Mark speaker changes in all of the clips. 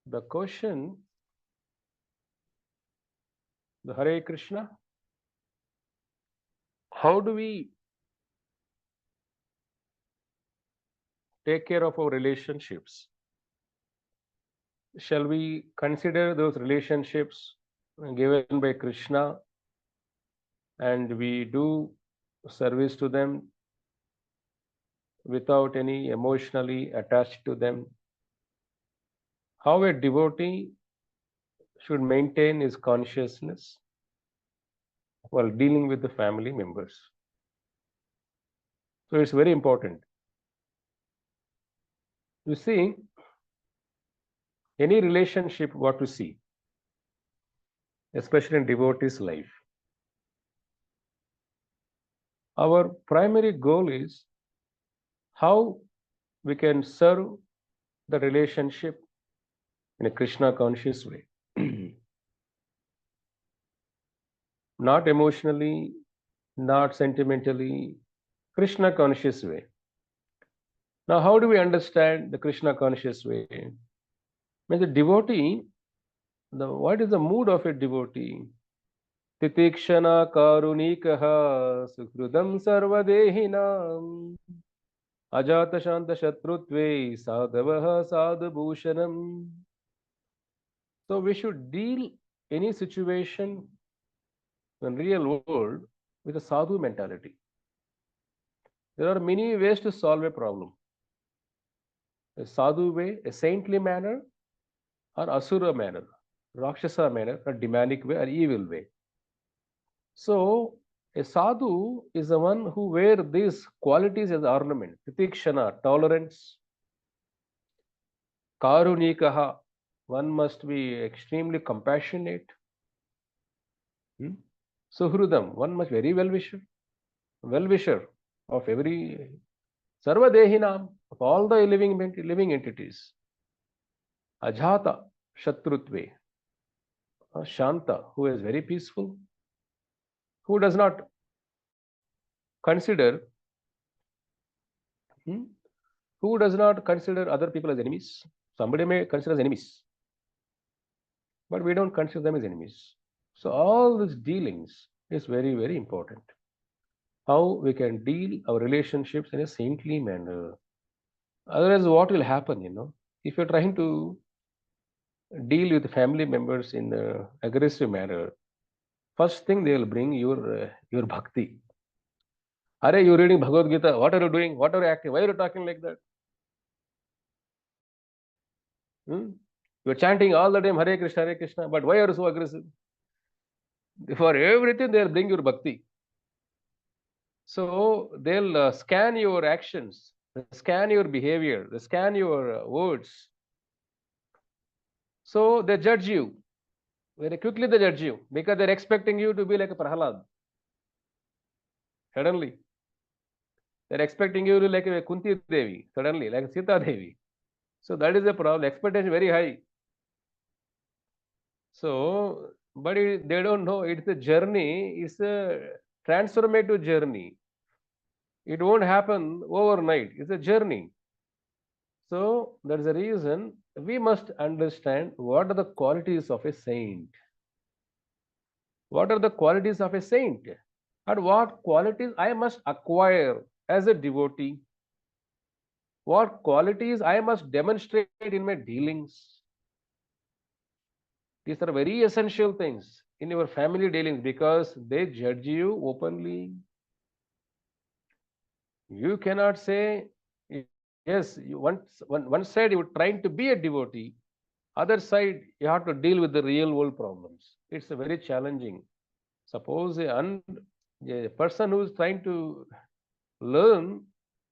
Speaker 1: The question, the Hare Krishna, how do we take care of our relationships? Shall we consider those relationships given by Krishna and we do service to them without any emotionally attached to them? How a devotee should maintain his consciousness while dealing with the family members. So it's very important. You see, any relationship what we see, especially in devotee's life, our primary goal is how we can serve the relationship in a Krishna conscious way. Not emotionally, not sentimentally, Krishna conscious way. Now, how do we understand the Krishna conscious way? When the devotee, what is the mood of a devotee? Titikshana karunikaha sukrudam sarvadehinam ajata shanta shatrutve sadavaha sadabhushanam. So we should deal any situation in real world with a sadhu mentality. There are many ways to solve a problem. A sadhu way, a saintly manner, or asura manner, rakshasa manner, or demonic way, or evil way. So a sadhu is the one who wear these qualities as ornament. Titikshana, tolerance. Karunikaha, one must be extremely compassionate. Suhrudam, one must very well-wisher of every sarvadehinam, of all the living entities. Ajata, shatrutve, shanta, who is very peaceful, who does not consider other people as enemies. Somebody may consider as enemies, but we don't consider them as enemies. So all these dealings is very, very important. How we can deal our relationships in a saintly manner. Otherwise, what will happen, if you're trying to deal with family members in an aggressive manner, first thing they will bring your bhakti. Are you reading Bhagavad Gita? What are you doing? What are you acting? Why are you talking like that? You're chanting all the time Hare Krishna, but why are you so aggressive? For everything, they'll bring your bhakti. So they'll scan your actions, scan your behavior, they scan your words. So they judge you. Very quickly they judge you because they're expecting you to be like a Prahalad. Suddenly. They're expecting you to be like a Kunti Devi, suddenly, like Sita Devi. So that is the problem. Expectation very high. So, but they don't know it's a journey, it's a transformative journey. It won't happen overnight. It's a journey. So that's the reason we must understand what are the qualities of a saint. What are the qualities of a saint? And what qualities I must acquire as a devotee? What qualities I must demonstrate in my dealings? These are very essential things in your family dealings because they judge you openly. You cannot say, yes, one side you're trying to be a devotee, other side you have to deal with the real world problems. It's a very challenging. Suppose a person who is trying to learn,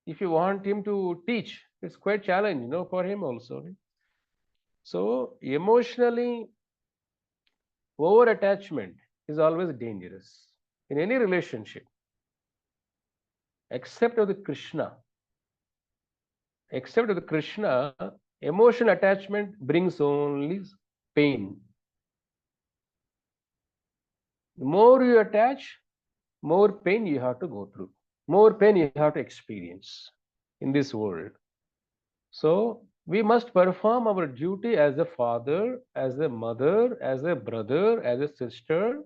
Speaker 1: if you want him to teach, it's quite challenging, for him also. So emotionally, over attachment is always dangerous in any relationship, except with Krishna. Except with Krishna, emotional attachment brings only pain. The more you attach, more pain you have to go through, more pain you have to experience in this world. So We must perform our duty as a father, as a mother, as a brother, as a sister,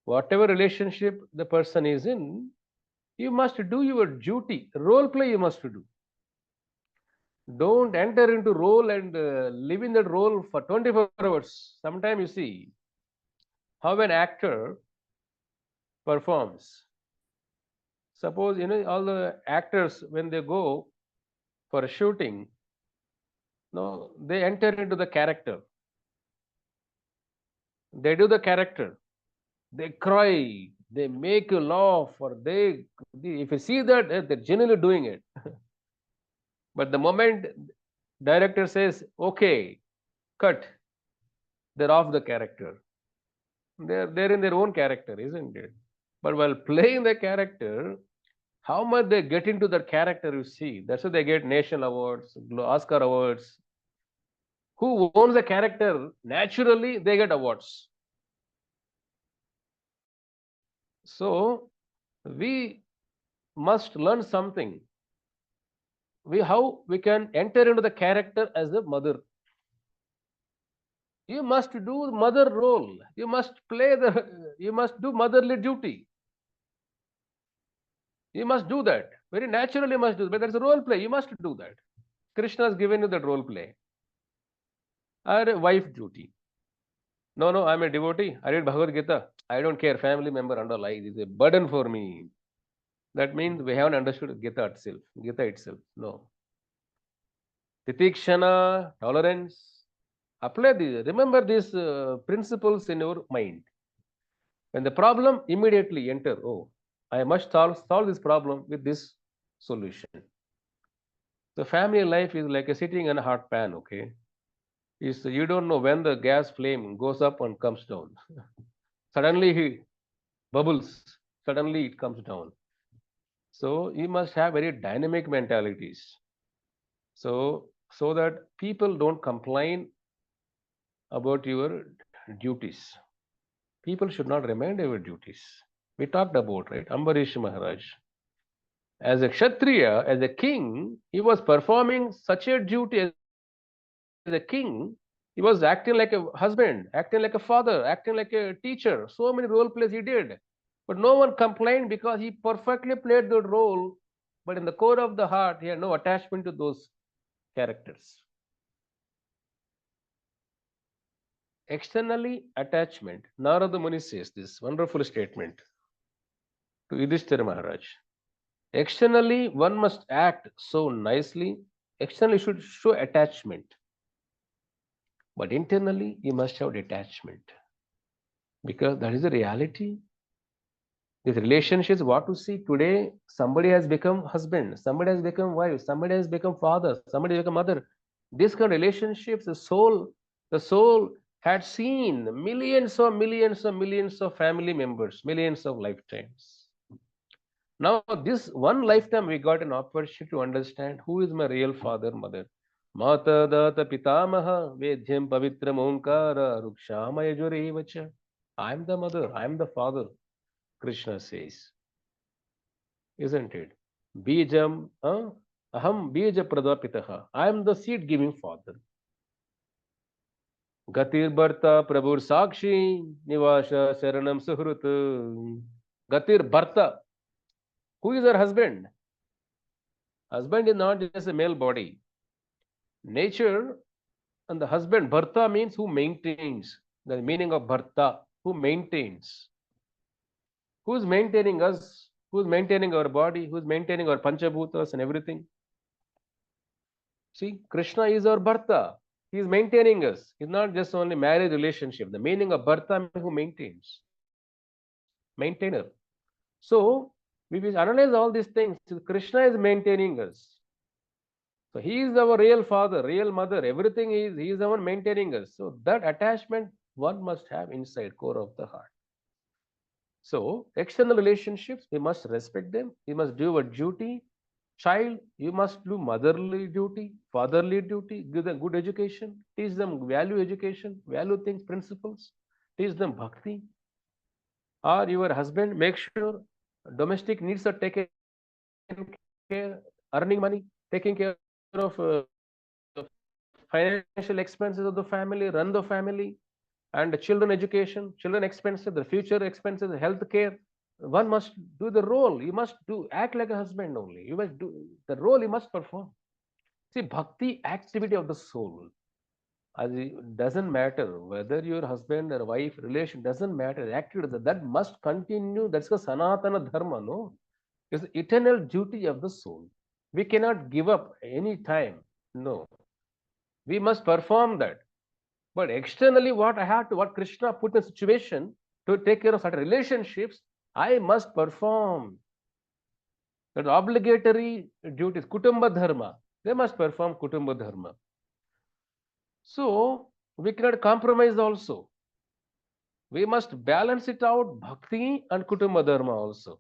Speaker 1: whatever relationship the person is in. You must do your duty. Role play you must do. Don't enter into role and live in that role for 24 hours. Sometimes you see how an actor performs. Suppose all the actors when they go for a shooting, no, they enter into the character. They do the character. They cry. They make you laugh, or if you see that they're genuinely doing it. But the moment director says, "Okay, cut," they're off the character. They're in their own character, isn't it? But while playing the character, how much they get into the character, you see. That's why they get national awards, Oscar awards. Who owns the character, naturally they get awards. So we must learn something. How we can enter into the character as a mother. You must do mother role. You must you must do motherly duty. You must do that. Very naturally you must do, but that's a role play. You must do that. Krishna has given you that role play. Or wife duty. No, I'm a devotee. I read Bhagavad Gita. I don't care. Family member underlies. It's a burden for me. That means we haven't understood Gita itself. No. Titikshana, tolerance. Apply these. Remember these principles in your mind. When the problem, immediately enter. Oh, I must solve this problem with this solution. The family life is like a sitting in a hot pan, okay? You don't know when the gas flame goes up and comes down. Suddenly he bubbles, suddenly it comes down. So you must have very dynamic mentalities. So that people don't complain about your duties. People should not remind your duties. We talked about, right? Ambarish Maharaj. As a Kshatriya, as a king, he was performing such a duty as a king. He was acting like a husband, acting like a father, acting like a teacher. So many role plays he did. But no one complained because he perfectly played the role. But in the core of the heart, he had no attachment to those characters. Externally, attachment. Narada Muni says this wonderful statement to Yudhishthira Maharaj. Externally, one must act so nicely. Externally, should show attachment. But internally, you must have detachment. Because that is the reality. These relationships, what to see today, somebody has become husband, somebody has become wife, somebody has become father, somebody has become mother. These kind of relationships, the soul had seen millions of family members, millions of lifetimes. Now, this one lifetime, we got an opportunity to understand who is my real father, mother. Mata data pitamaha vedhyam pavitram omkara rukshama yajurevacha. I am the mother, I am the father, Krishna says. Isn't it? Bijam, aham bija pradapitaha. I am the seed giving father. Gatir Bharta Prabhur Sakshi Nivasha Saranam Suhrut. Gatir Bharta. Who is her husband? Husband is not just a male body. Nature and the husband, Bharta means who maintains. The meaning of Bharta, who maintains. Who is maintaining us? Who is maintaining our body? Who is maintaining our Panchabhutas and everything? See, Krishna is our Bharta. He is maintaining us. It's not just only marriage relationship. The meaning of Bharta means who maintains. Maintainer. So, we will analyze all these things. Krishna is maintaining us. So, he is our real father, real mother. Everything he is the one maintaining us. So, that attachment one must have inside core of the heart. So, external relationships, we must respect them. We must do our duty. Child, you must do motherly duty, fatherly duty, give them good education, teach them value education, value things, principles, teach them bhakti. Or your husband, make sure domestic needs are taken care, earning money, taking care of financial expenses of the family, run the family, and the children education, children expenses, the future expenses, health care. One must do the role. You must do act like a husband only. You must do the role you must perform. See, bhakti activity of the soul. As it doesn't matter whether your husband or wife relation doesn't matter. Activity that must continue. That's the sanatana dharma. No, it's the eternal duty of the soul. We cannot give up any time. No, we must perform that. But externally, what Krishna put in a situation to take care of certain relationships, I must perform. That obligatory duties, kutumba dharma, they must perform kutumba dharma. So we cannot compromise also. We must balance it out, bhakti and kutumba dharma also.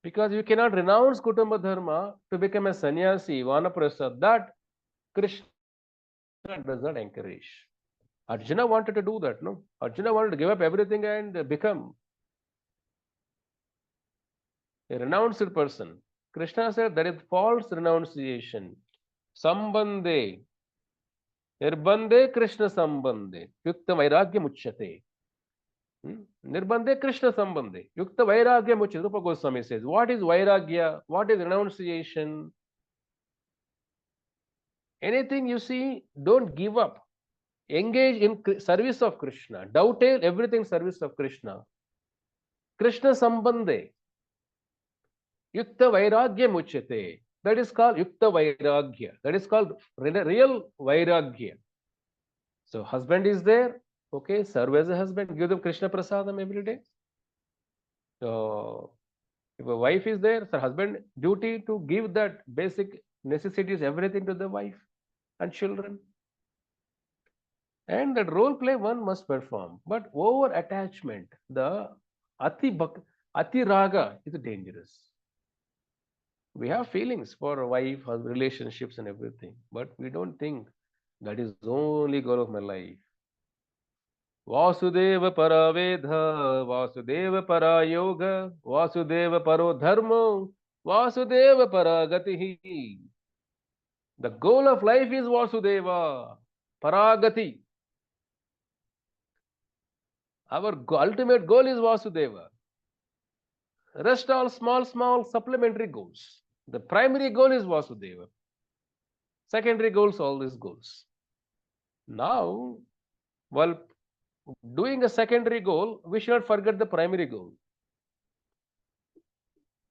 Speaker 1: Because you cannot renounce kutumba dharma to become a sannyasi, vanaprastha. That Krishna does not encourage. Arjuna wanted to do that, no? Arjuna wanted to give up everything and become a renounced person. Krishna said that is false renunciation. Sambandhe, nirbandhe Krishna sambandhe, yukta vairagyam uchyate. Nirbandhe Krishna sambandhe, yukta vairagyam uchyate. Rupa Goswami says, what is vairagya? What is renunciation? Anything you see, don't give up. Engage in service of Krishna. Dovetail everything service of Krishna. Krishna sambandhe. Yukta vairagya muchyate. That is called yukta vairagya. That is called real vairagya. So husband is there. Okay, serve as a husband. Give them Krishna prasadam every day. So if a wife is there, so husband duty to give that basic necessities, everything to the wife and children. And that role play one must perform. But over attachment, the ati raga is dangerous. We have feelings for wife, husband, relationships and everything, but we don't think that is the only goal of my life. Vasudeva para vedha, Vasudeva para yoga, Vasudeva paro dharma, Vasudeva para gatihi. The goal of life is Vasudeva, paragati. Our ultimate goal is Vasudeva. Rest all small supplementary goals. The primary goal is Vasudeva. Secondary goals, all these goals. Now, while doing a secondary goal, we should not forget the primary goal.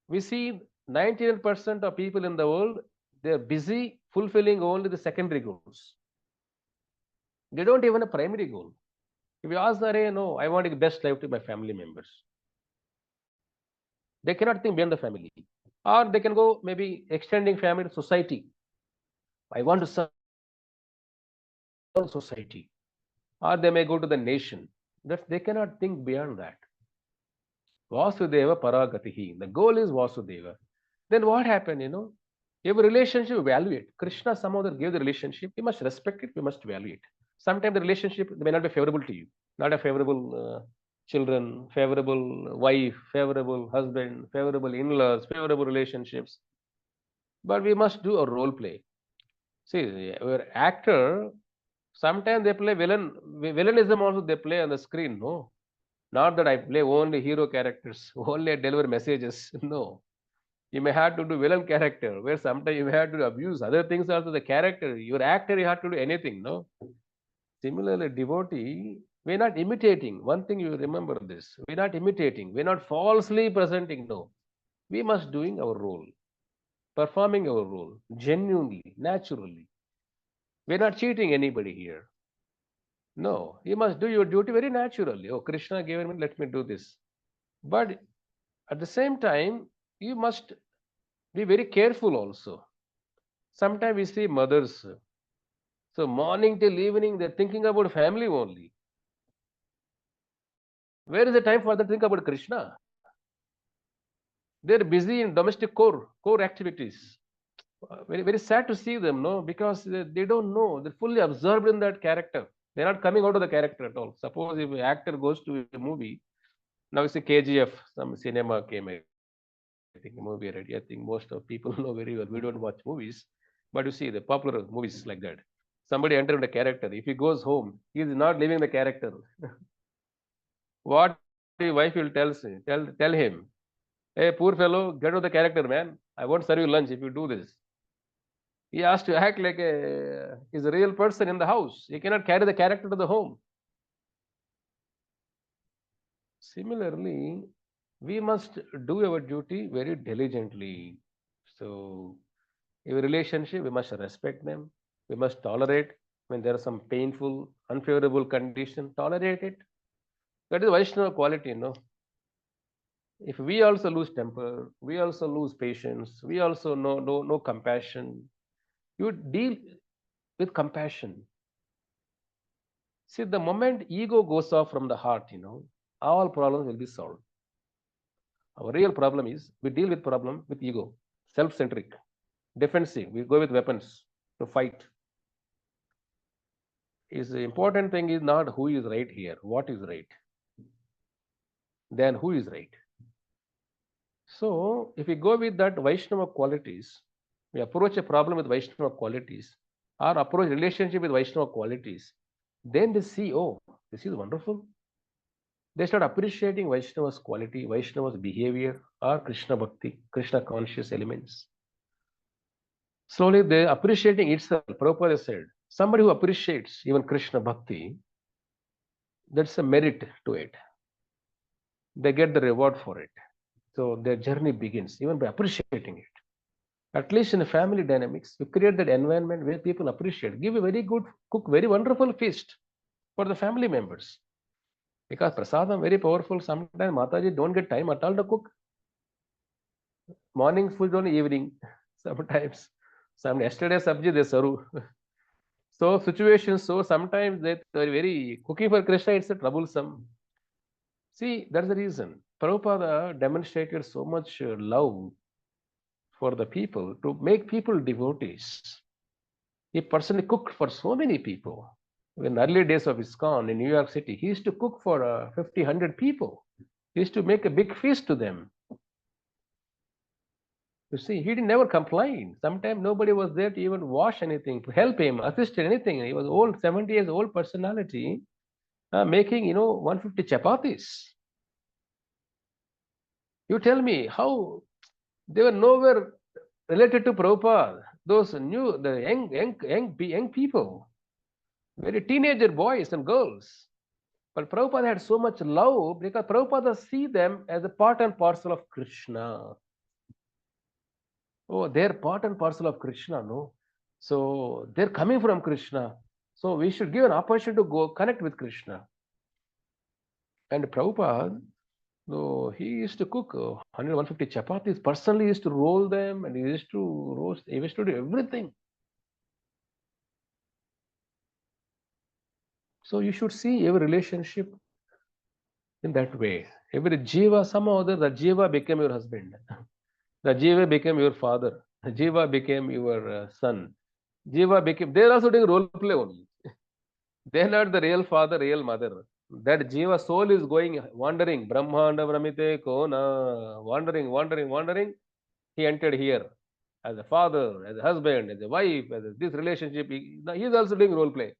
Speaker 1: We see 99% of people in the world, they are busy fulfilling only the secondary goals. They don't even have a primary goal. If you ask them, no, I want to give best life to my family members. They cannot think beyond the family. Or they can go maybe extending family to society. I want to serve society. Or they may go to the nation. That they cannot think beyond that. Vasudeva paragatihi. The goal is Vasudeva. Then what happened, Every relationship, evaluate. Krishna somehow gave the relationship. We must respect it. We must evaluate. Sometimes the relationship may not be favorable to you. Not a favorable children, favorable wife, favorable husband, favorable in-laws, favorable relationships. But we must do a role play. See, our actor, sometimes they play villainism also they play on the screen, no? Not that I play only hero characters, only I deliver messages, no. You may have to do villain character, where sometimes you may have to abuse other things also, the character, your actor, you have to do anything, no? Similarly, devotee, we're not imitating. One thing you remember this, we're not imitating, we're not falsely presenting, no. We must doing our role, performing our role, genuinely, naturally. We're not cheating anybody here. No, you must do your duty very naturally. Oh, Krishna gave me, let me do this. But at the same time, you must be very careful also. Sometimes we see mothers, so morning till evening, they're thinking about family only. Where is the time for them to think about Krishna? They're busy in domestic core activities. Very sad to see them, no, because they don't know. They're fully absorbed in that character. They're not coming out of the character at all. Suppose if an actor goes to a movie, now it's a KGF, some cinema came, I think, a movie already. I think most of people know very well. We don't watch movies, but you see the popular movies like that. somebody entered the character. If he goes home, he is not living the character. What your wife will tell him, hey, poor fellow, get out of the character, man. I won't serve you lunch if you do this. He has to act like he's a real person in the house. He cannot carry the character to the home. Similarly, we must do our duty very diligently. So, in a relationship, we must respect them. We must tolerate when there are some painful, unfavorable condition. Tolerate it. That is Vaishnava quality, no? If we also lose temper, we also lose patience, we also no compassion. You deal with compassion. See, the moment ego goes off from the heart, all problems will be solved. Our real problem is we deal with problem with ego, self-centric, defensive. We go with weapons to fight. Is the important thing is not who is right here, what is right, then who is right. So, if we go with that Vaishnava qualities, we approach a problem with Vaishnava qualities, or approach relationship with Vaishnava qualities, then they see, oh, this is wonderful. They start appreciating Vaishnava's quality, Vaishnava's behavior, or Krishna Bhakti, Krishna conscious elements. Slowly they appreciating itself. Prabhupada said, somebody who appreciates even Krishna Bhakti, that's a merit to it. They get the reward for it. So their journey begins even by appreciating it. At least in a family dynamics, you create that environment where people appreciate. Give a very good, cook very wonderful feast for the family members. Because prasadam very powerful. Sometimes Mataji don't get time at all to cook. Morning food only evening. Sometimes. Yesterday sabji they serve. So situations, so sometimes they are very cooking for Krishna, it's a troublesome. See, that's the reason. Prabhupada demonstrated so much love for the people to make people devotees. He personally cooked for so many people. In the early days of ISKCON in New York City, he used to cook for 50, 100 people. He used to make a big feast to them. You see, he didn't never complain. Sometimes nobody was there to even wash anything, to help him, assist in anything. He was old, 70 years old personality, making, 150 chapatis. You tell me how they were nowhere related to Prabhupada. Those the young people, very teenager boys and girls. But Prabhupada had so much love because Prabhupada see them as a part and parcel of Krishna. Oh, they're part and parcel of Krishna, no? So they're coming from Krishna. So we should give an opportunity to go connect with Krishna. And Prabhupada, though he used to cook 100, 150 chapatis, personally used to roll them and he used to roast, he used to do everything. So you should see every relationship in that way. Every jiva, somehow or other, the jiva became your husband. The jiva became your father. The jiva became your son. Jiva became, they're also doing role play only. They're not the real father, real mother. That jiva soul is going, wandering. Brahmanda Brahmite Kona. Wandering. He entered here as a father, as a husband, as a wife, this relationship. He is also doing role play.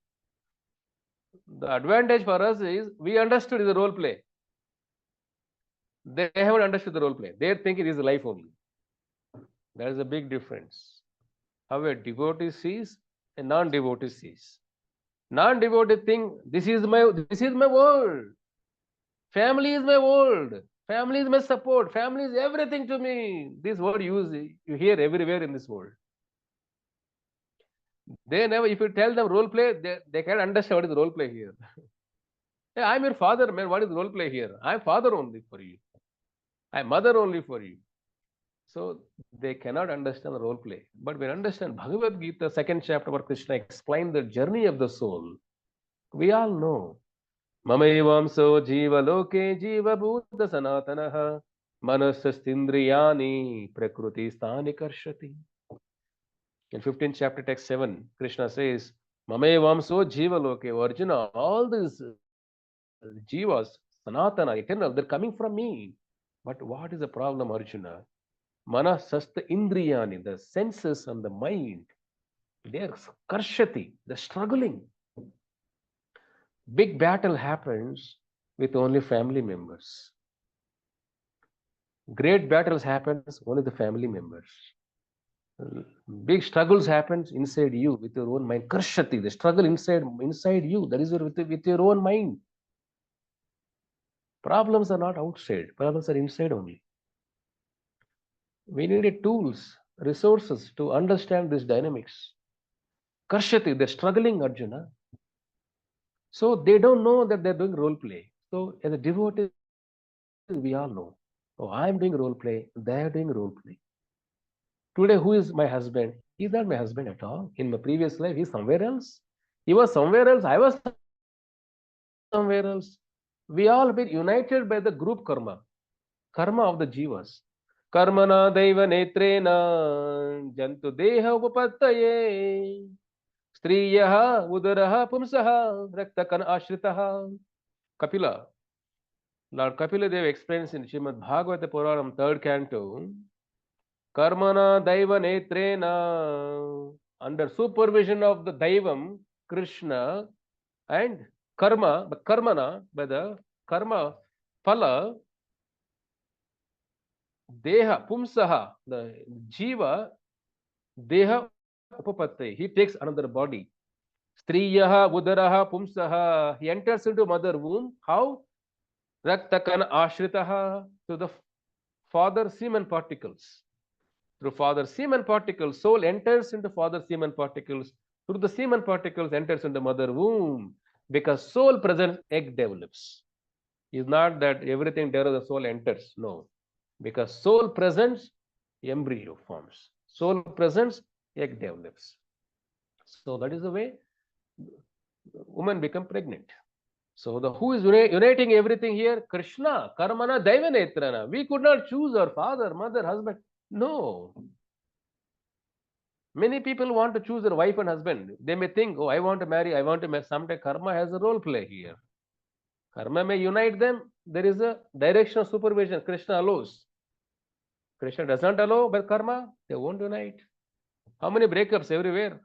Speaker 1: The advantage for us is we understood the role play. They haven't understood the role play. They think it is life only. There is a big difference. How a devotee sees, a non-devotee sees. Non-devotee think this is my world. Family is my world. Family is my support. Family is everything to me. This word you hear everywhere in this world. They never, if you tell them role play, they can't understand what is role play here. Hey, I'm your father, man. What is role play here? I'm father only for you. I'm mother only for you. So they cannot understand the role play. But when understand Bhagavad Gita, second chapter where Krishna explained the journey of the soul, we all know. Mamevamso jiva loke jiva bhuta sanatanaha manasastindriyani prakriti sthani karshati. In 15th chapter, text 7, Krishna says, Mamevamso jiva loke. Arjuna, all these jivas, sanatana, eternal, they're coming from me. But what is the problem, Arjuna? Manasasta indriyani, the senses and the mind. They are karshati, they're struggling. Big battle happens with only family members. Great battles happens only the family members. Big struggles happens inside you with your own mind. Karshati, the struggle inside you. That is with your own mind. Problems are not outside. Problems are inside only. We needed tools, resources to understand these dynamics. Karshati, they're struggling, Arjuna. So they don't know that they're doing role play. So as a devotee, we all know. Oh, I'm doing role play. They're doing role play. Today, who is my husband? He's not my husband at all. In my previous life, he's somewhere else. He was somewhere else. I was somewhere else. We all been united by the group karma, karma of the jivas. Karmana daiva netrena jantu deha upapattaye striyah udaraha pumsaha raktakan ashritaha. Kapila. Lord Kapila Dev explains in Srimad Bhagavata Puranam, 3rd canto, Karmana Daiva Netrena, under supervision of the Daivam, Krishna, and Karma, the Karmana, by the Karma Phala, Deha, Pumsaha, the Jiva, Deha Upapatte, he takes another body. Striyaha, Udaraha, Pumsaha, he enters into mother womb. How? Raktakan Ashritaha, to the father semen particles. Through father semen particles, soul enters into father semen particles. Through the semen particles, enters into mother womb. Because soul presence, egg develops. It's not that everything there the soul enters. No. Because soul presence, embryo forms. Soul presence, egg develops. So that is the way woman become pregnant. So the who is uniting everything here? Krishna, Karmana, Daivanetrana. We could not choose our father, mother, husband. No. Many people want to choose their wife and husband. They may think, oh, I want to marry, I want to marry. Sometimes karma has a role play here. Karma may unite them. There is a direction of supervision. Krishna allows. Krishna does not allow, but karma, they won't unite. How many breakups everywhere?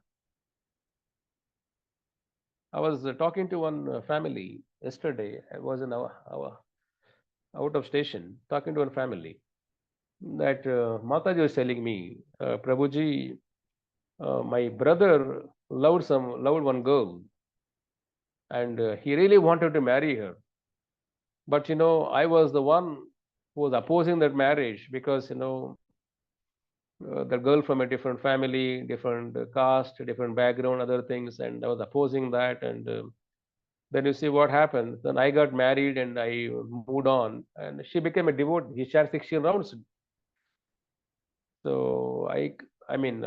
Speaker 1: I was talking to one family yesterday. I was in our out of station talking to one family. That Mataji was telling me, Prabhuji, my brother loved one girl, and he really wanted to marry her. But I was the one who was opposing that marriage because the girl from a different family, different caste, different background, other things, and I was opposing that. And then you see what happened. Then I got married and I moved on, and she became a devotee. He shared 16 rounds. So I mean,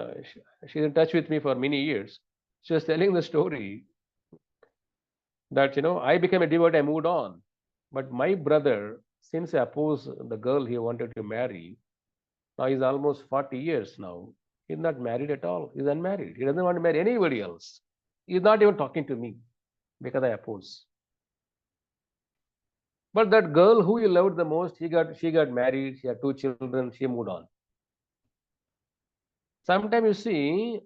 Speaker 1: she's in touch with me for many years. She was telling the story that I became a devotee, I moved on. But my brother, since I opposed the girl he wanted to marry, now he's almost 40 years now. He's not married at all. He's unmarried. He doesn't want to marry anybody else. He's not even talking to me because I oppose. But that girl who he loved the most, she got married. She had 2 children. She moved on. Sometimes you see,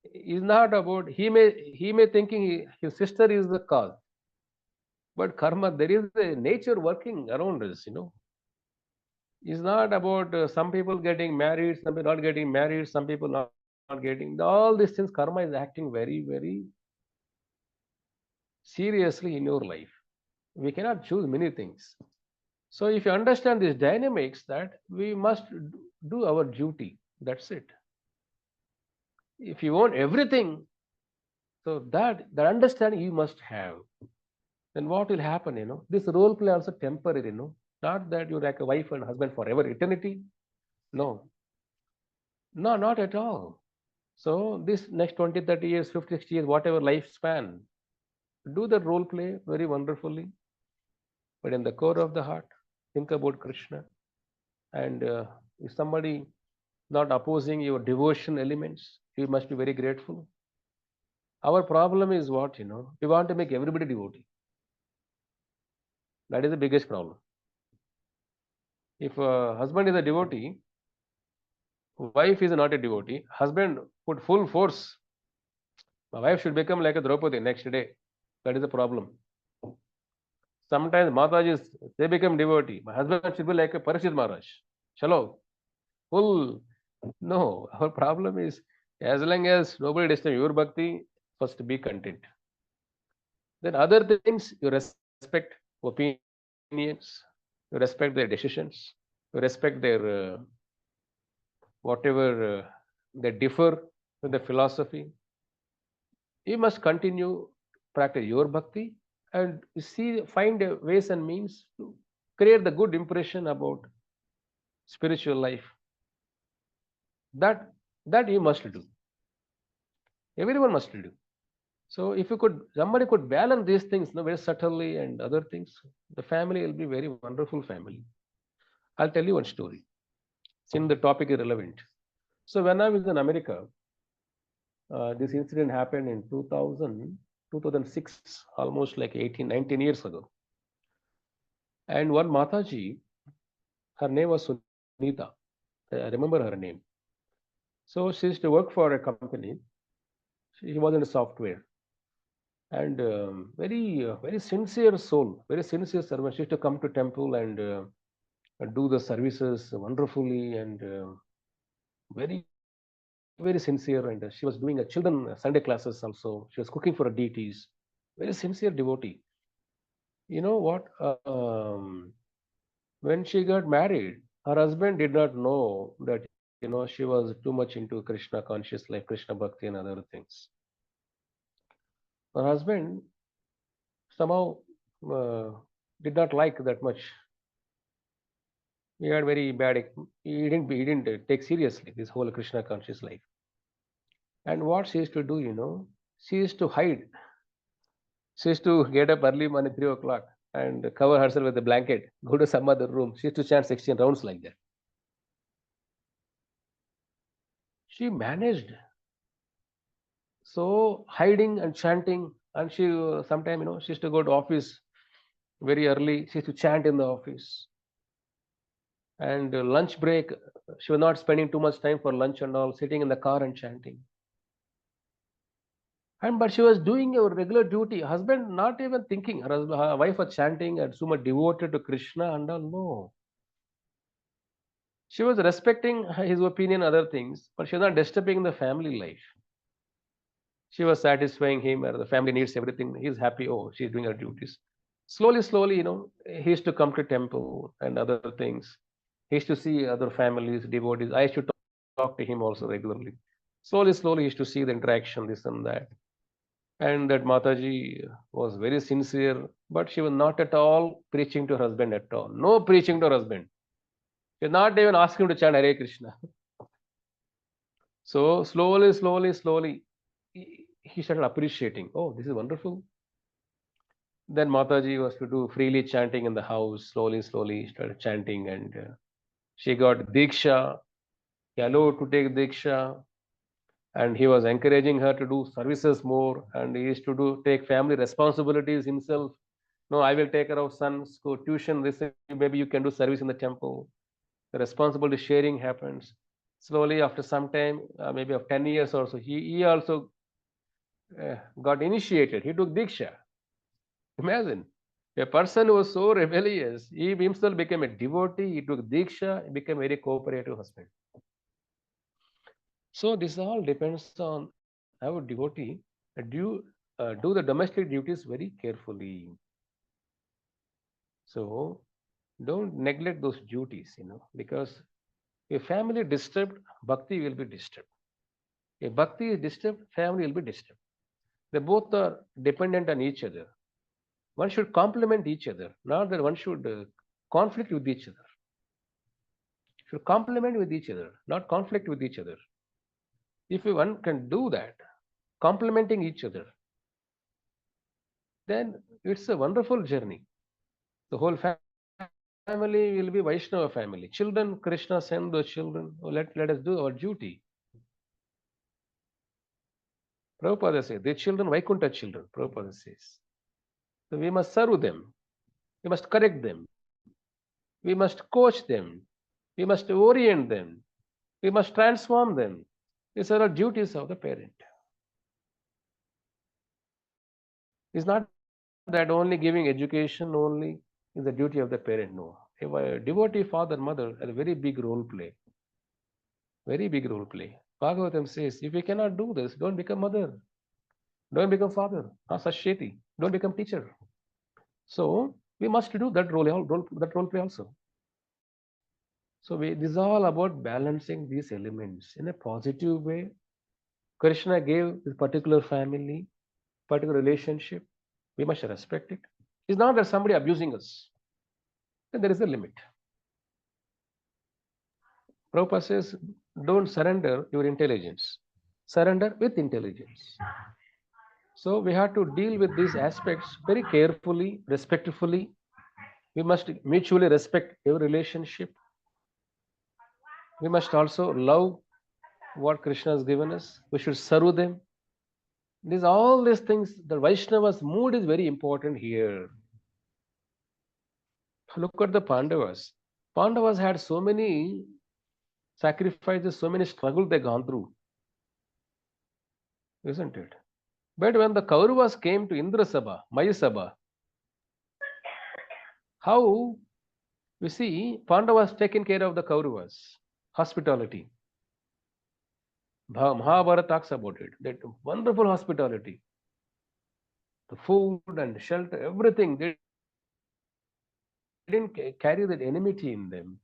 Speaker 1: it's not about he may thinking his sister is the cause, but karma, there is a nature working around us. It's not about some people getting married, some people not getting married, some people not getting. All these things, karma is acting very, very seriously in your life. We cannot choose many things. So if you understand these dynamics, that we must do our duty. That's it. If you want everything, so that understanding you must have. Then what will happen? This role play also temporary. Not that you're like a wife and husband forever, eternity. No, no, not at all. So this next 20, 30 years, 50, 60 years, whatever lifespan, do the role play very wonderfully. But in the core of the heart, think about Krishna. And if somebody not opposing your devotion elements, you must be very grateful. Our problem is what? We want to make everybody devotee. That is the biggest problem. If a husband is a devotee, wife is not a devotee, husband put full force My wife should become like a Draupadi next day. That is the problem. Sometimes Matajis, they become devotee. My husband should be like a Parashit Maharaj. Chalo, full. No, our problem is as long as nobody disturbs your bhakti, first be content. Then other things you respect opinions, you respect their decisions, you respect their whatever they differ with the philosophy. You must continue practice your bhakti and see find ways and means to create the good impression about spiritual life. That that you must do. Everyone must do. So if you could, somebody could balance these things, very subtly and other things, the family will be very wonderful family. I'll tell you one story, since the topic is relevant. So when I was in America, this incident happened in 2006, almost like 18, 19 years ago. And one Mataji, her name was Sunita. I remember her name. So she used to work for a company. She was in the software. And very sincere soul, very sincere servant. She used to come to temple and do the services wonderfully and very sincere. And she was doing a children Sunday classes also. She was cooking for deities. Very sincere devotee. You know what? When she got married, her husband did not know that she was too much into Krishna conscious life, Krishna bhakti, and other things. Her husband somehow uh, did not like that much. He had very bad. He didn't take seriously this whole Krishna conscious life. And what she used to do, she used to hide. She used to get up early morning 3 o'clock and cover herself with a blanket, go to some other room. She used to chant 16 rounds like that. She managed so hiding and chanting, and she sometime she used to go to office very early. She used to chant in the office. And lunch break, she was not spending too much time for lunch and all, sitting in the car and chanting. And but she was doing a regular duty. Husband not even thinking. Her wife was chanting and so much devoted to Krishna and all. No, she was respecting his opinion, other things, but she was not disturbing the family life. She was satisfying him, or the family needs everything. He's happy. Oh, she's doing her duties. Slowly, slowly, he used to come to temple and other things. He used to see other families, devotees. I used to talk to him also regularly. Slowly, slowly, he used to see the interaction, this and that. And that Mataji was very sincere, but she was not at all preaching to her husband at all. No preaching to her husband. She was not even asking him to chant Hare Krishna. So slowly, slowly, slowly, he started appreciating. Oh, this is wonderful. Then Mataji was to do freely chanting in the house. Slowly, slowly, started chanting, and she got Diksha. He allowed to take Diksha, and he was encouraging her to do services more, and he used to take family responsibilities himself. No, I will take care of son's go tuition. This maybe you can do service in the temple. The responsibility sharing happens. Slowly, after some time, maybe of 10 years or so, he also got initiated. He took Diksha. Imagine a person who was so rebellious, he himself became a devotee, he took Diksha, he became a very cooperative husband. So this all depends on our devotee do the domestic duties very carefully. So don't neglect those duties, because if family disturbed, bhakti will be disturbed. If bhakti is disturbed, family will be disturbed. They both are dependent on each other. One should complement each other, not that one should conflict with each other. Should complement with each other, not conflict with each other. If one can do that, complementing each other, then it's a wonderful journey. The whole family will be Vaishnava family. Children, Krishna send those children. Oh, let us do our duty. Prabhupada says, the children, Vaikuntha children, Prabhupada says. So we must serve them. We must correct them. We must coach them. We must orient them. We must transform them. These are all duties of the parent. It's not that only giving education only is the duty of the parent. No. If a devotee father, mother has a very big role play. Very big role play. Bhagavatam says, if you cannot do this, don't become mother. Don't become father. Sasheti. Don't become teacher. So we must do that role play also. So this is all about balancing these elements in a positive way. Krishna gave this particular family, particular relationship. We must respect it. It's not that somebody abusing us. Then there is a limit. Prabhupada says, don't surrender your intelligence. Surrender with intelligence. So we have to deal with these aspects very carefully, respectfully. We must mutually respect every relationship. We must also love what Krishna has given us. We should serve them. All these things, the Vaishnava's mood is very important here. Look at the Pandavas. Pandavas had so many sacrifices, so many struggles they gone through. Isn't it? But when the Kauravas came to Indra Sabha, Maya Sabha, how we see Pandavas taken care of the Kauravas, hospitality. Mahabharata talks about it, that wonderful hospitality. The food and shelter, everything, they didn't carry that enmity in them.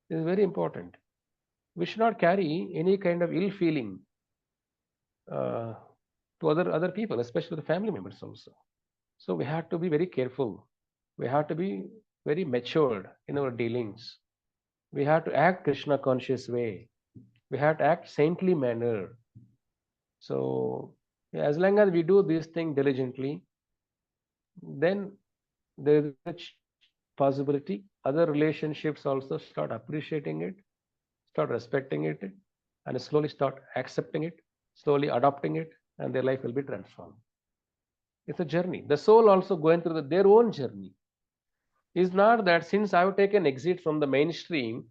Speaker 1: This is very important. We should not carry any kind of ill feeling to other people, especially the family members also. So we have to be very careful. We have to be very matured in our dealings. We have to act Krishna conscious way. We have to act saintly manner. So as long as we do this thing diligently, then there is a possibility other relationships also start appreciating it, start respecting it, and slowly start accepting it, slowly adopting it, and their life will be transformed. It's a journey. The soul also going through their own journey. It's not that since I've taken exit from the mainstream,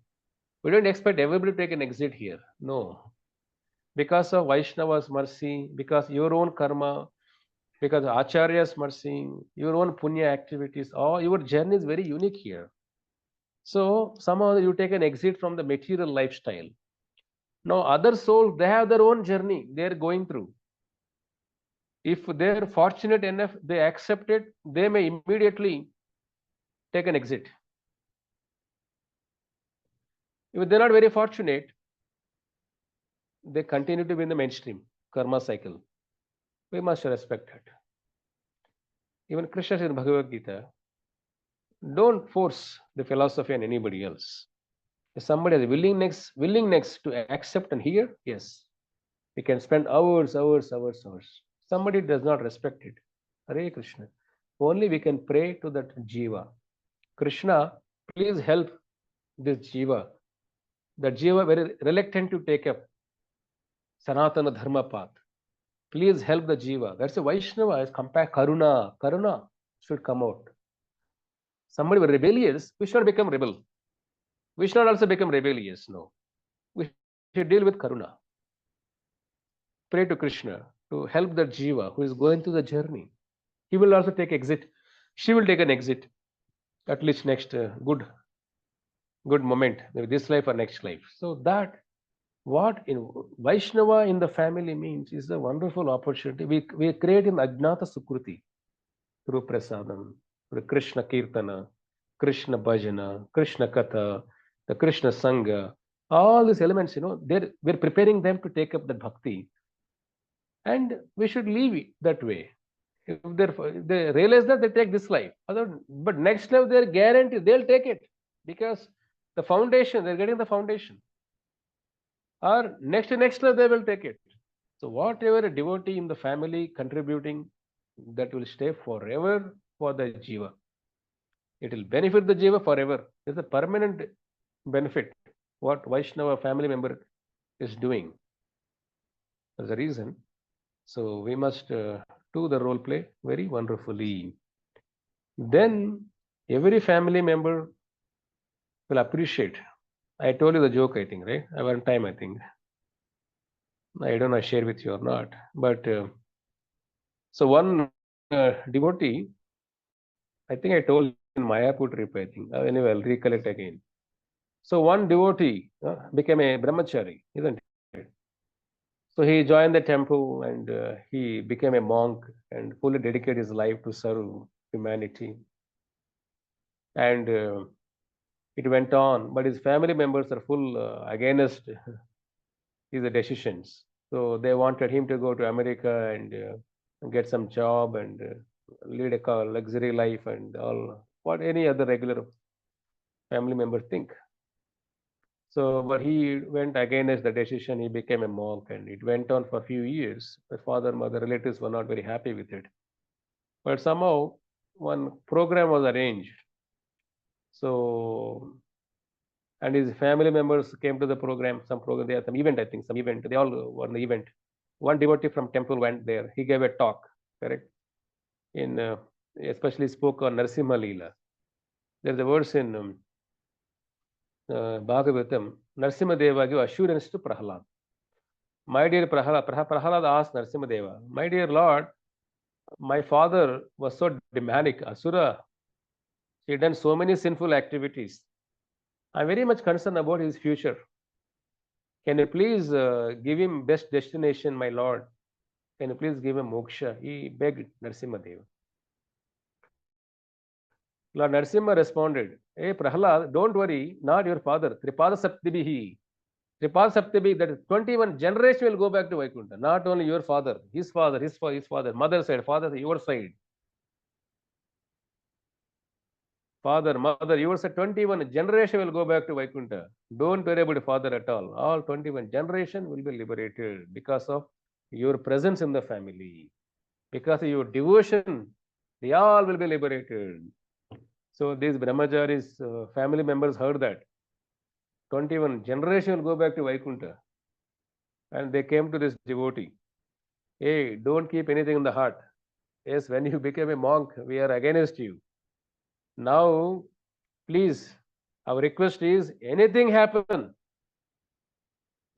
Speaker 1: we don't expect everybody to take an exit here. No. Because of Vaishnava's mercy, because your own karma, because Acharya's mercy, your own punya activities, all your journey is very unique here. So somehow you take an exit from the material lifestyle. Now other souls, they have their own journey they're going through. If they're fortunate enough, they accept it, they may immediately take an exit. If they're not very fortunate, they continue to be in the mainstream karma cycle. We must respect it. Even Krishna says in Bhagavad Gita, don't force the philosophy on anybody else. If somebody has willingness to accept and hear, yes, we can spend hours. Somebody does not respect it. Hare Krishna. Only we can pray to that jiva. Krishna, please help this jiva. That jiva very reluctant to take up Sanatana Dharma path. Please help the jiva. That's a Vaishnava is compared Karuna. Karuna should come out. Somebody were rebellious, we should not become rebel. We should not also become rebellious. No. We should deal with Karuna. Pray to Krishna to help that jiva who is going through the journey. He will also take exit. She will take an exit. At least next good moment, maybe this life or next life. So that what in Vaishnava in the family means is a wonderful opportunity. We create in Ajnata Sukruti through Prasadam, through Krishna Kirtana, Krishna Bhajana, Krishna Katha, the Krishna Sangha, all these elements, we're preparing them to take up the bhakti. And we should leave it that way. If they realize that, they take this life. But next life, they're guaranteed, they'll take it. Because the foundation, they're getting the foundation. Or next life, they will take it. So whatever a devotee in the family contributing, that will stay forever for the jiva. It will benefit the jiva forever. It's a permanent benefit what Vaishnava family member is doing. That's the reason. So we must do the role play very wonderfully. Then every family member will appreciate. I told you the joke, I think, right? One time, I think. I don't know, I share with you or not. But So one devotee, I think I told in Mayapur trip, I think. Anyway, I'll recollect again. So one devotee became a brahmachari, isn't it? So he joined the temple and he became a monk and fully dedicated his life to serve humanity. And it went on, but his family members are full against his decisions. So they wanted him to go to America and get some job and lead a luxury life and all what any other regular family member think. So, but he went against the decision. He became a monk, and it went on for a few years. The father, mother, relatives were not very happy with it. But somehow, one program was arranged. So, and his family members came to the program. Some program, they had some event, I think, some event. They all were on the event. One devotee from temple went there. He gave a talk, correct? In especially spoke on Narasimha Leela. There's a verse in Bhagavatam. Narasimha Deva gave assurance to Prahlad. My dear Prahlad asked Narasimha, my dear Lord, my father was so demonic, Asura. He had done so many sinful activities. I'm very much concerned about his future. Can you please give him best destination, my Lord? Can you please give him moksha? He begged Narasimha. Lord Narasimha responded, hey Prahlad, don't worry, not your father. Tripada Saptibihi. Tripada Saptibi, that is 21 generation will go back to Vaikuntha. Not only your father, his father, his father, mother side, father, your side. Father, mother, your side, 21 generation will go back to Vaikuntha. Don't worry about father at all. All 21 generation will be liberated because of your presence in the family. Because of your devotion, they all will be liberated. So these brahmacharis, family members heard that. 21 generation will go back to Vaikuntha. And they came to this devotee. Hey, don't keep anything in the heart. Yes, when you became a monk, we are against you. Now, please, our request is anything happen,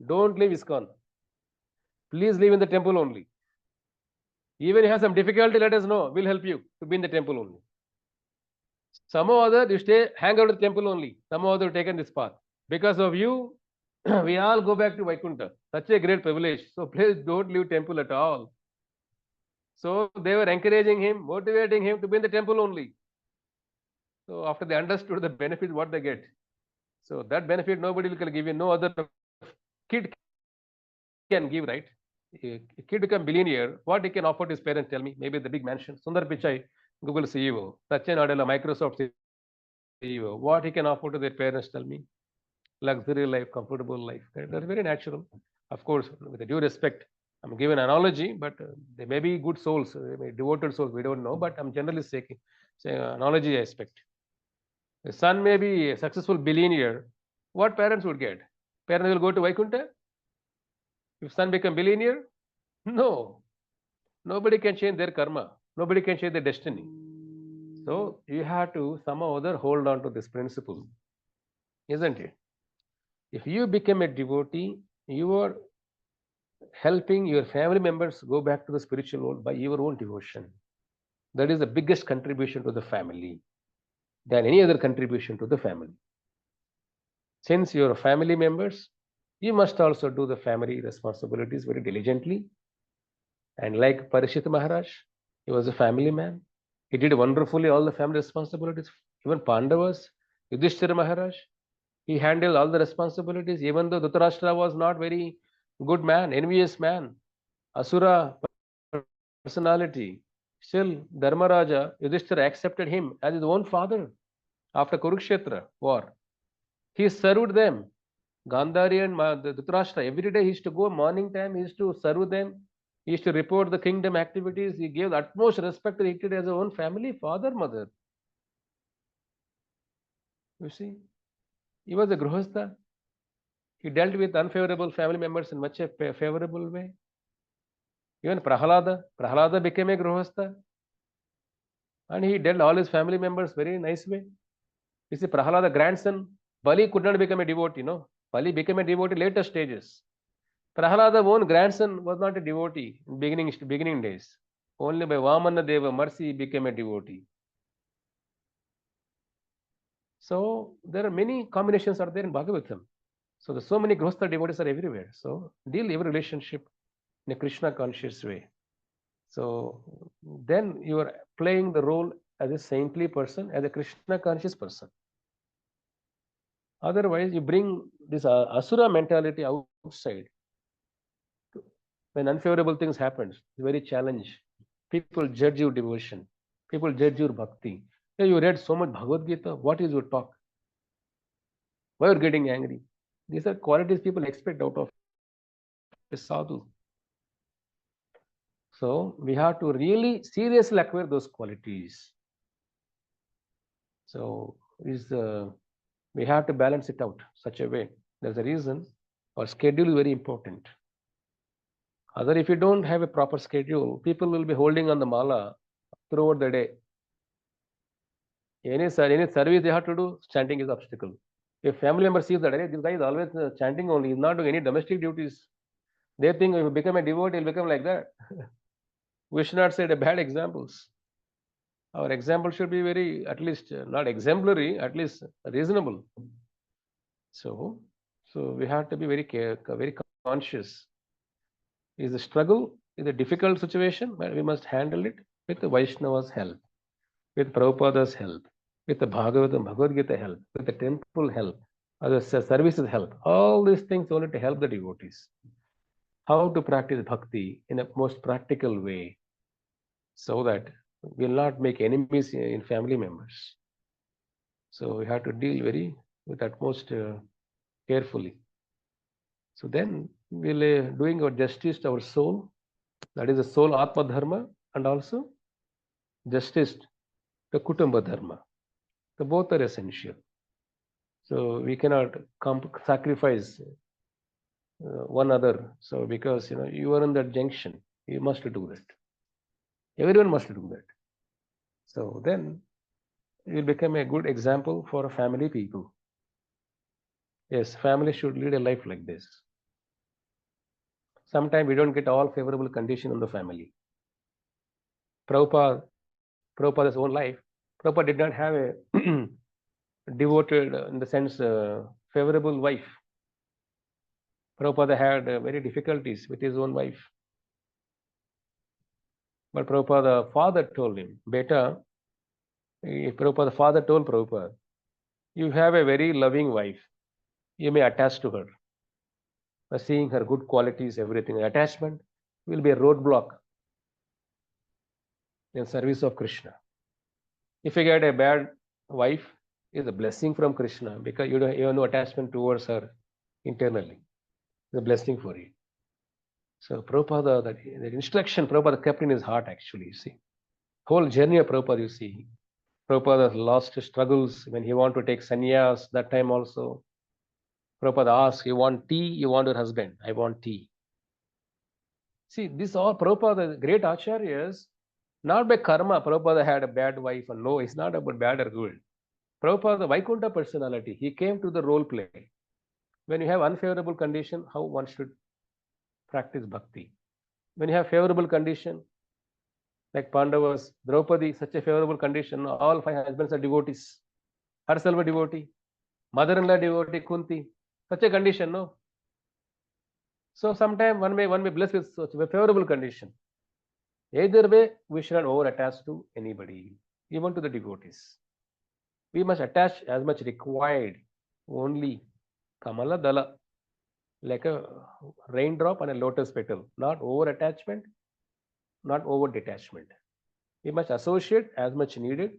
Speaker 1: don't leave ISKCON. Please live in the temple only. Even if you have some difficulty, let us know. We'll help you to be in the temple only. Somehow or other, you stay, hang out at the temple only. Somehow or other, taken this path. Because of you, we all go back to Vaikuntha. Such a great privilege. So please don't leave temple at all. So they were encouraging him, motivating him to be in the temple only. So after they understood the benefit, what they get. So that benefit nobody will give you. No other kid can give, right? A kid become billionaire. What he can offer to his parents? Tell me. Maybe the big mansion. Sundar Pichai, Google CEO. Satya Nadella, Microsoft CEO. What he can offer to their parents? Tell me. Luxury life, comfortable life. That's very natural. Of course, with due respect, I'm giving an analogy, but they may be good souls, they may be devoted souls. We don't know, but I'm generally saying analogy aspect. The son may be a successful billionaire. What parents would get? Parents will go to Vaikuntha? If son become billionaire? No. Nobody can change their karma. Nobody can change their destiny. So you have to somehow or other hold on to this principle, isn't it? If you become a devotee, you are helping your family members go back to the spiritual world by your own devotion. That is the biggest contribution to the family than any other contribution to the family. Since you are family members, you must also do the family responsibilities very diligently. And like Parishit Maharaj, he was a family man. He did wonderfully all the family responsibilities. Even Pandavas, Yudhishthira Maharaj, he handled all the responsibilities, even though Dhritarashtra was not very good man, envious man, Asura personality. Still, Dharmaraja, Yudhishthira accepted him as his own father after Kurukshetra war. He served them. Gandhari and Dhritarashtra, every day he used to go morning time, he used to serve them. He used to report the kingdom activities. He gave the utmost respect to it as his own family, father, mother. You see, he was a Grihastha. He dealt with unfavorable family members in much a favorable way. Even Prahlada became a Grihastha. And he dealt all his family members very nice way. You see, Prahlada grandson, Bali could not become a devotee, no? Bali became a devotee later stages. Prahlada's own grandson was not a devotee in beginning days. Only by Vamana Deva mercy he became a devotee. So there are many combinations are there in Bhagavatam. So there's so many Grihastha devotees are everywhere. So deal every relationship in a Krishna conscious way. So then you are playing the role as a saintly person, as a Krishna conscious person. Otherwise, you bring this asura mentality outside. When unfavorable things happen, it's very challenge. People judge your devotion. People judge your bhakti. Hey, you read so much Bhagavad Gita. What is your talk? Why are you getting angry? These are qualities people expect out of a sadhu. So we have to really seriously acquire those qualities. So we have to balance it out such a way. There's a reason. Our schedule is very important. Other, if you don't have a proper schedule, people will be holding on the mala throughout the day. Any service they have to do, chanting is obstacle. If family member sees that this guy is always chanting only, he's not doing any domestic duties, they think if you become a devotee, he'll become like that. We should not set a bad examples. Our example should be very, at least not exemplary, at least reasonable. So we have to be very conscious. Is a struggle, is a difficult situation, but we must handle it with the Vaishnava's help, with Prabhupada's help, with the Bhagavad Gita help, with the temple help, other services help. All these things only to help the devotees. How to practice bhakti in a most practical way, so that we will not make enemies in family members. So we have to deal with utmost carefully. So then we'll doing our justice to our soul, that is the soul Atma Dharma, and also justice to Kutumba Dharma. So both are essential. So we cannot sacrifice one other. So because you are in that junction, you must do that. Everyone must do that. So then you will become a good example for family people. Yes, family should lead a life like this. Sometimes we don't get all favorable condition in the family. Prabhupada's own life, Prabhupada did not have a devoted, in the sense, favorable wife. Prabhupada had very difficulties with his own wife. But Prabhupada father told him, Beta, Prabhupada father told Prabhupada, you have a very loving wife. You may attach to her. Seeing her good qualities, everything, attachment will be a roadblock in service of Krishna. If you get a bad wife, it's a blessing from Krishna, because you have no attachment towards her internally. It's a blessing for you. So Prabhupada, that instruction Prabhupada kept in his heart, actually, you see. Whole journey of Prabhupada, you see. Prabhupada lost his struggles when he wanted to take sannyas, that time also. Prabhupada asked, you want tea, you want your husband? I want tea. See, this all Prabhupada, great acharyas, not by karma, Prabhupada had a bad wife, and no, it's not about bad or good. Prabhupada, the Vaikuntha personality, he came to the role play. When you have unfavorable condition, how one should practice bhakti. When you have favorable condition, like Pandavas, Draupadi, such a favorable condition, all 5 husbands are devotees. Herself a devotee, mother-in-law devotee, Kunti, such a condition, no? So sometimes one may bless with such a favorable condition. Either way, we should not over-attach to anybody, even to the devotees. We must attach as much required, only Kamala Dala, like a raindrop and a lotus petal, not over-attachment, not over-detachment. We must associate as much needed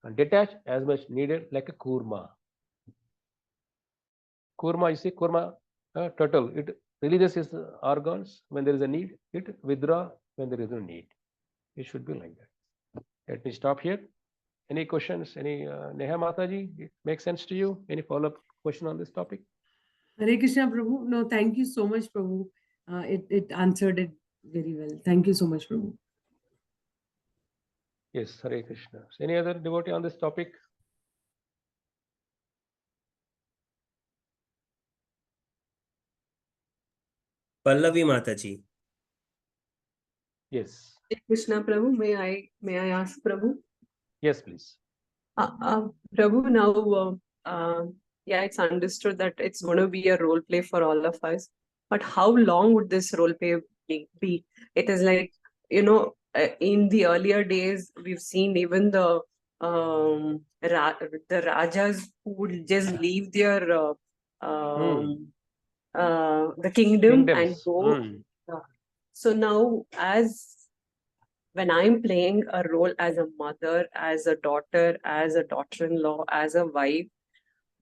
Speaker 1: and detach as much needed, like a kurma. Kurma, you see, kurma, turtle, it releases its organs when there is a need, it withdraw when there is no need. It should be like that. Let me stop here. Any questions? Any Neha Mataji, it makes sense to you? Any follow-up question on this topic?
Speaker 2: Hare Krishna, Prabhu. No, thank you so much, Prabhu. It answered it very well. Thank you so much, Prabhu.
Speaker 1: Yes, Hare Krishna. Any other devotee on this topic?
Speaker 3: Pallavi Mataji.
Speaker 1: Yes.
Speaker 3: Krishna Prabhu, may I ask Prabhu?
Speaker 1: Yes, please.
Speaker 3: Prabhu, now, yeah, it's understood that it's going to be a role play for all of us. But how long would this role play be? It is like, in the earlier days, we've seen even the Rajas who would just leave their the kingdom and
Speaker 1: Kingdoms.
Speaker 3: go. So now, when I'm playing a role as a mother, as a daughter, as a daughter-in-law, as a wife,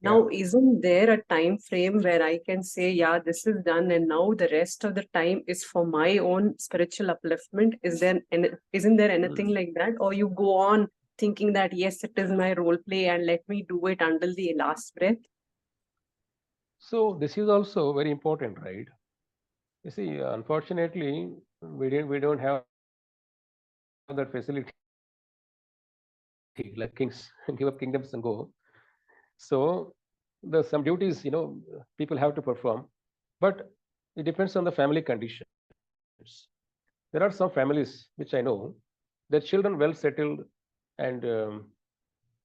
Speaker 3: now isn't there a time frame where I can say, yeah, this is done, and now the rest of the time is for my own spiritual upliftment? Isn't there anything like that? Or you go on thinking that, yes, it is my role play and let me do it until the last breath?
Speaker 1: So this is also very important, right? You see, unfortunately, we don't have that facility like kings give up kingdoms and go. So the some duties, people have to perform, but it depends on the family conditions. There are some families which I know, their children well settled, and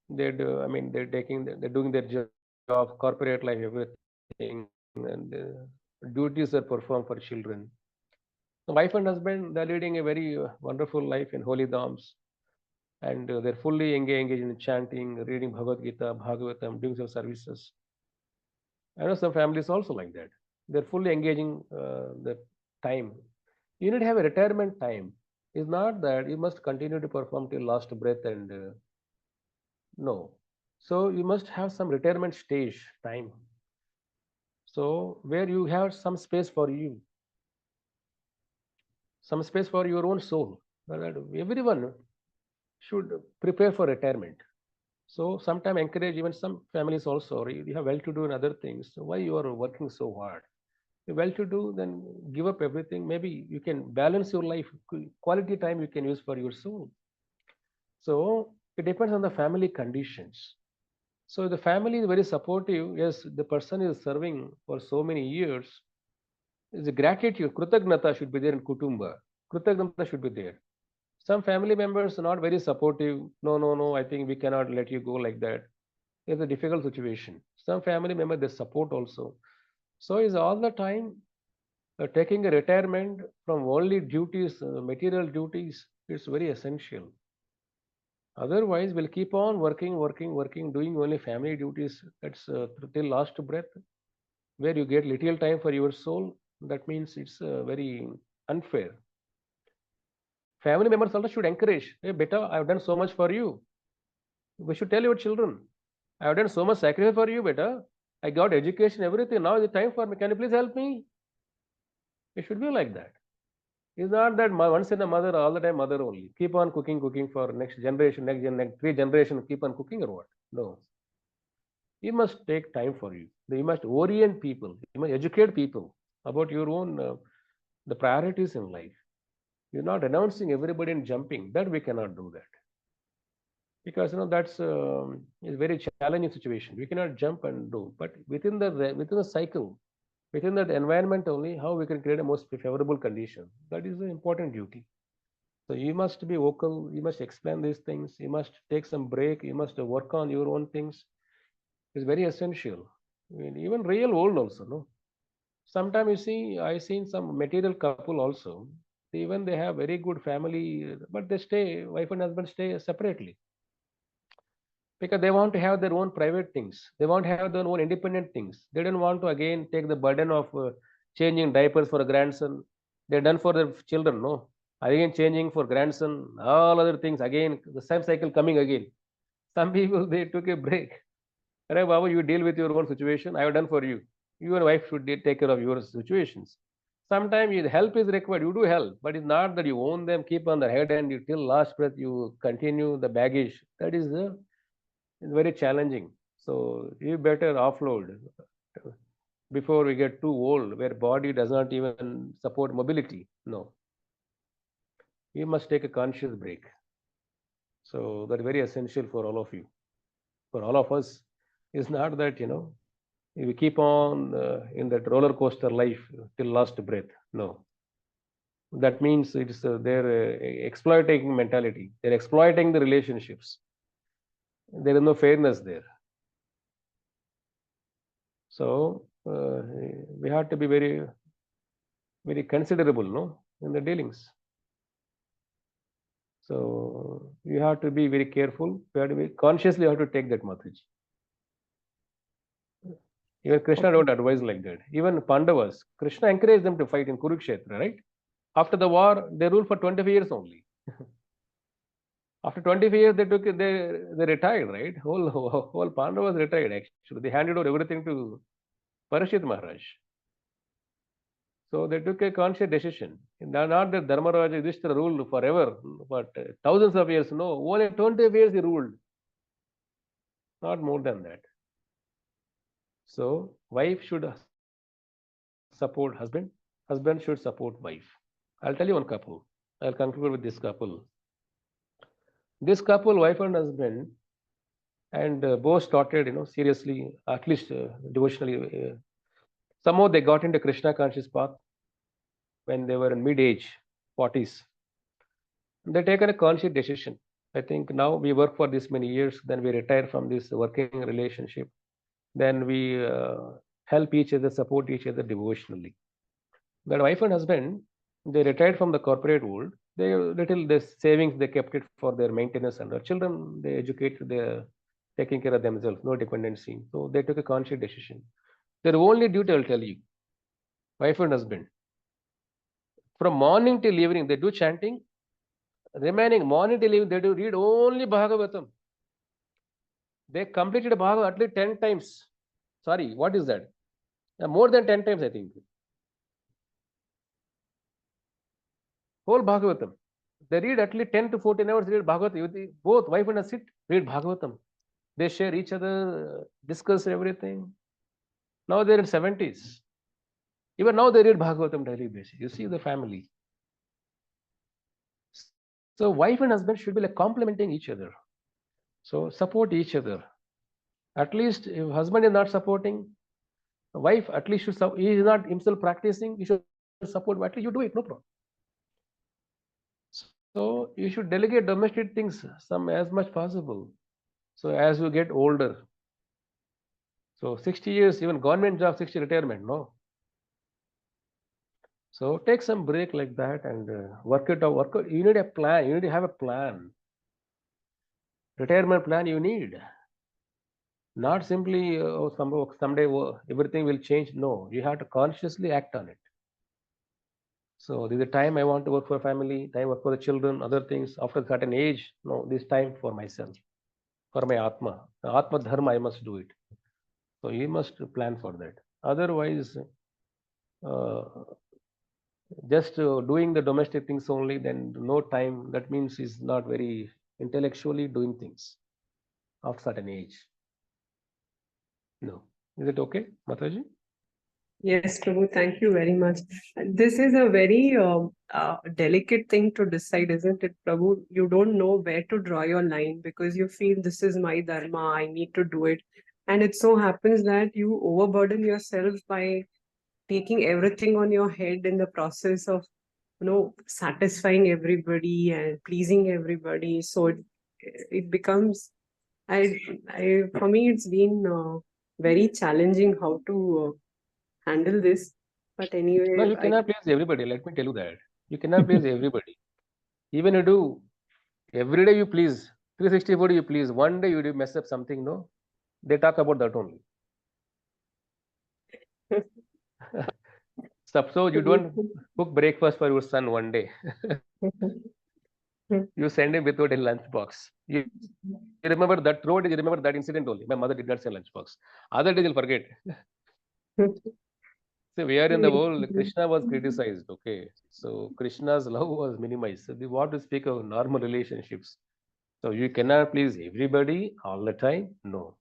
Speaker 1: they're doing their job, corporate life, everything, and duties are performed for children. The wife and husband, they're leading a very wonderful life in holy dhams, and they're fully engaged in chanting, reading Bhagavad Gita, Bhagavatam, doing some services. I know some families also like that. They're fully engaging the time. You need to have a retirement time. It's not that you must continue to perform till last breath and no. So you must have some retirement stage time. So where you have some space for you, some space for your own soul. Everyone should prepare for retirement. So sometimes encourage even some families also. You have well to do in other things. So why you are working so hard? You're well to do, then give up everything. Maybe you can balance your life. Quality time you can use for your soul. So it depends on the family conditions. So the family is very supportive. Yes, the person is serving for so many years. The gratitude, krutagnata should be there in kutumba. Krutagnata should be there. Some family members are not very supportive. No, no, no, I think we cannot let you go like that. It's a difficult situation. Some family members, they support also. So is all the time taking a retirement from worldly duties, material duties, it's very essential. Otherwise, we'll keep on working, doing only family duties. That's till last breath, where you get little time for your soul. That means it's very unfair. Family members also should encourage. Hey, beta, I've done so much for you. We should tell your children, I've done so much sacrifice for you, beta. I got education, everything. Now is the time for me. Can you please help me? It should be like that. It's not that once in a mother, all the time mother only. Keep on cooking for next generation, next 3 generations, keep on cooking or what? No. You must take time for you. You must orient people. You must educate people about your own the priorities in life. You're not renouncing everybody and jumping. That we cannot do that because that's a very challenging situation. We cannot jump and do. But within the cycle, within that environment only, how we can create a most favorable condition. That is the important duty. So you must be vocal, you must explain these things, you must take some break, you must work on your own things. It's very essential. I mean, even real world also, no? Sometimes you see, I seen some material couple also. Even they have very good family, but they stay, wife and husband stay separately because they want to have their own private things. They want to have their own independent things. They don't want to again take the burden of changing diapers for a grandson. They're done for their children, no? Again changing for grandson, all other things again, the same cycle coming again. Some people they took a break. Hey, Baba, you deal with your own situation. I have done for you. Your wife should take care of your situations. Sometimes help is required. You do help, but it's not that you own them, keep on the head, and you till last breath you continue the baggage. That is it's very challenging. So you better offload before we get too old, where body does not even support mobility. No, you must take a conscious break. So that's very essential for all of you, for all of us. It's not that we keep on in that roller coaster life till last breath. No, That means it's their exploiting mentality. They're exploiting the relationships. There is no fairness there. So we have to be very, very considerable, no, in the dealings. So you have to be very careful. You have to be consciously have to take that Mataji. Even Krishna don't advise like that. Even Pandavas, Krishna encouraged them to fight in Kurukshetra, right? After the war, they ruled for 25 years only. After 25 years, they retired, right? Whole Pandavas retired actually. They handed over everything to Parashit Maharaj. So they took a conscious decision. Not that Dharmaraja Yudhishthira ruled forever, but thousands of years. No, only 25 years he ruled. Not more than that. So wife should support husband. Husband should support wife. I'll tell you one couple. I'll conclude with this couple. This couple, wife and husband, and both started, seriously, at least devotionally. Somehow they got into Krishna conscious path when they were in mid-age, 40s. They taken a conscious decision. I think now we work for this many years, then we retire from this working relationship. Then we help each other, support each other devotionally. But wife and husband, they retired from the corporate world. They little the savings they kept it for their maintenance and their children. They educated, they're taking care of themselves, no dependency. So they took a conscious decision. Their only duty, I'll tell you, wife and husband. From morning till evening, they do chanting. Remaining morning till evening, they do read only Bhagavatam. They completed Bhagavad at least 10 times. Sorry, what is that? More than 10 times, I think. Whole Bhagavatam. They read at least 10 to 14 hours, read Bhagavatam. Both wife and husband sit, read Bhagavatam. They share each other, discuss everything. Now they're in 70s. Even now they read Bhagavatam daily basis. You see the family. So wife and husband should be like complementing each other. So support each other. At least if husband is not supporting, wife at least should he is not himself practicing, you should support, at least you do it, no problem. So you should delegate domestic things as much possible. So as you get older, so 60 years, even government job, 60 retirement, no. So take some break like that and work it out. You need a plan. You need to have a plan. Retirement plan you need. Not simply someday everything will change. No, you have to consciously act on it. So this is the time I want to work for family, time work for the children, other things. After a certain age, no, this time for myself, for my Atma. The Atma Dharma, I must do it. So you must plan for that. Otherwise, just doing the domestic things only, then no time, that means he's not very intellectually doing things of certain age. No. Is it okay, Mataji?
Speaker 3: Yes, Prabhu, thank you very much. This is a very delicate thing to decide, isn't it, Prabhu? You don't know where to draw your line because you feel this is my dharma, I need to do it. And it so happens that you overburden yourself by taking everything on your head in the process of, satisfying everybody and pleasing everybody. So it becomes, for me, it's been very challenging how to handle this. But anyway,
Speaker 1: No, you cannot please everybody. Let me tell you that. You cannot please everybody. Even you do, every day you please, 364 you please. One day you do mess up something, no? They talk about that only. Suppose you don't cook breakfast for your son one day. You send him without a lunch box. You remember that throughout, you remember that incident only. My mother did not send lunch box. Other days you'll forget. See, we are in the world, Krishna was criticized, okay? So Krishna's love was minimized. So we want to speak of normal relationships. So you cannot please everybody all the time. No.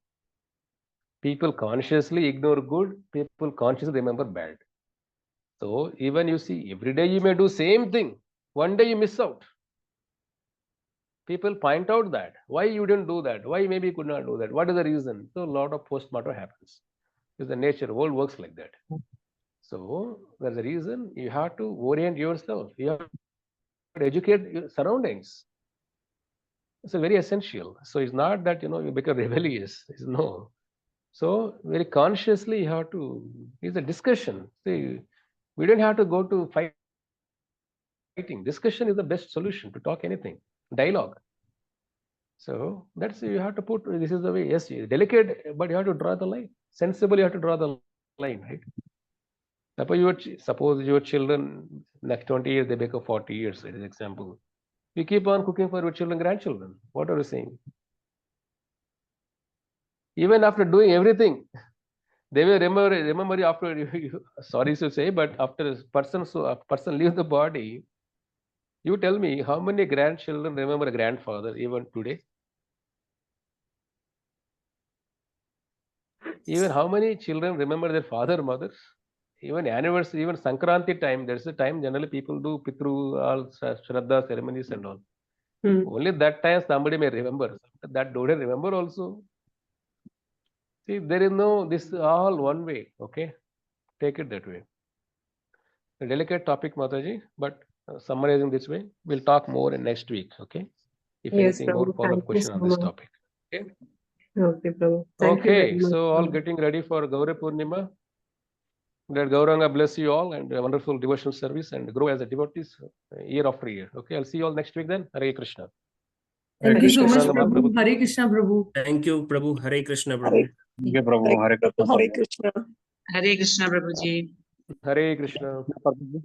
Speaker 1: People consciously ignore good, people consciously remember bad. So even you see, every day you may do same thing. One day you miss out. People point out that. Why you didn't do that? Why maybe you could not do that? What is the reason? So a lot of postmortem happens. It's the nature, world works like that. So there's a reason you have to orient yourself. You have to educate your surroundings. It's a very essential. So it's not that you become rebellious. It's no. So very consciously you have to. It's a discussion. See, we don't have to go to fighting. Discussion is the best solution to talk anything. Dialogue. So that's you have to put. This is the way. Yes, delicate, but you have to draw the line. Sensible, you have to draw the line, right? Suppose your children next 20 years they become 40 years. As an example, you keep on cooking for your children, grandchildren. What are you saying? Even after doing everything, they will remember you after you, sorry to say, but after a person leaves the body, you tell me how many grandchildren remember a grandfather even today? Even how many children remember their father, mothers? Even anniversary, even Sankranti time, there's a time generally people do Pitru, all Shraddha ceremonies and all. Only that time somebody may remember. That don't remember also. See, there is no, this all one way, okay? Take it that way. A delicate topic, Mataji, but summarizing this way, we'll talk more in next week, okay? If
Speaker 3: Yes,
Speaker 1: anything more
Speaker 3: Prabhu.
Speaker 1: follow-up
Speaker 3: Thank you
Speaker 1: question
Speaker 3: so
Speaker 1: on this
Speaker 3: much.
Speaker 1: topic. Okay,
Speaker 3: Okay, Prabhu. Thank you very
Speaker 1: okay,
Speaker 3: much.
Speaker 1: so all
Speaker 3: Prabhu.
Speaker 1: getting ready for Gauri Purnima. That Gauranga bless you all and a wonderful devotional service and grow as a devotees year after year. Okay, I'll see you all next week then. Hare Krishna.
Speaker 2: Thank you so much,
Speaker 1: Gauranga
Speaker 2: Prabhu.
Speaker 1: Mahaprabhu.
Speaker 2: Hare Krishna, Prabhu.
Speaker 4: Thank you, Prabhu. Hare Krishna, Prabhu.
Speaker 5: Hare Prabhu, Hare Krishna.
Speaker 3: Hare Krishna.
Speaker 6: Hare Krishna, Prabhuji.
Speaker 1: Hare Krishna.
Speaker 5: Prabhu.